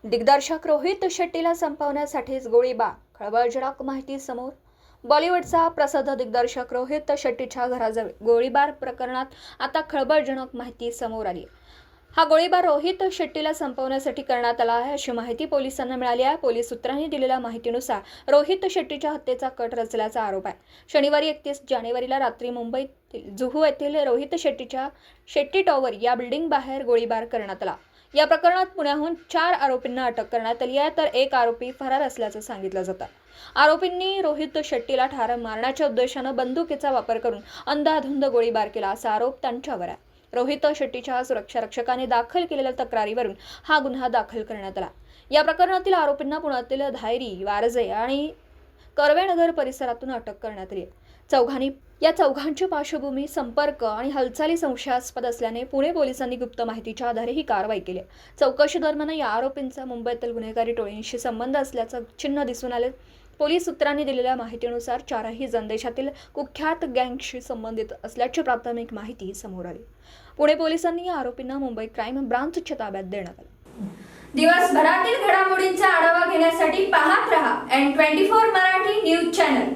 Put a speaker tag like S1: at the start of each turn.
S1: दिग्दर्शक रोहित शेट्टीला संपवण्यासाठीच गोळीबार, खळबळजनक माहिती समोर. बॉलिवूडचा प्रसिद्ध दिग्दर्शक रोहित शेट्टीच्या घराजवळ गोळीबार प्रकरणात आता खळबळजनक माहिती समोर आली. हा गोळीबार रोहित शेट्टीला संपवण्यासाठी करण्यात आला आहे, अशी माहिती पोलिसांना मिळाली आहे. पोलीस सूत्रांनी दिलेल्या माहितीनुसार रोहित शेट्टीच्या हत्येचा कट रचल्याचा आरोप आहे. शनिवारी 31 जानेवारीला रात्री मुंबईतील जुहू येथील रोहित शेट्टीच्या शेट्टी टॉवर या बिल्डिंग बाहेर गोळीबार करण्यात आला. या प्रकरणात पुण्याहून 4 आरोपींना अटक करण्यात आली आहे, तर एक आरोपी फरार असल्याचं सांगितलं जातं. आरोपींनी रोहित शेट्टीला ठार मारण्याच्या उद्देशानं बंदुकीचा वापर करून अंधाधुंद गोळीबार केला, असा आरोप त्यांच्यावर आहे. रोहित शेट्टीच्या सुरक्षा रक्षकाने दाखल केलेल्या तक्रारीवरून हा गुन्हा दाखल करण्यात आला. या प्रकरणातील आरोपींना पुण्यातील धायरी, वारजे आणि कर्वेनगर परिसरातून अटक करण्यात आली. या चौघांची पार्श्वभूमी, संपर्क आणि हालचाली संशयास्पद असल्याने पुणे पोलिसांनी गुप्त माहितीच्या आधारे ही कारवाई केली. चौकशी दरम्यान या आरोपींचा मुंबईतील गुन्हेगारी टोळींशी संबंध असल्याचं चिन्ह दिसून आले. पोलीस सूत्रांनी दिलेल्या माहितीनुसार 4ही जण देशातील कुख्यात गँगशी संबंधित असल्याची प्राथमिक माहिती समोर आली. पुणे पोलिसांनी या आरोपींना मुंबई क्राईम ब्रांचच्या ताब्यात देण्यात आले.
S2: दिवसभरातील घडामोडींचा आढावा घेण्यासाठी पाहत रहा N24 मराठी न्यूज चॅनल.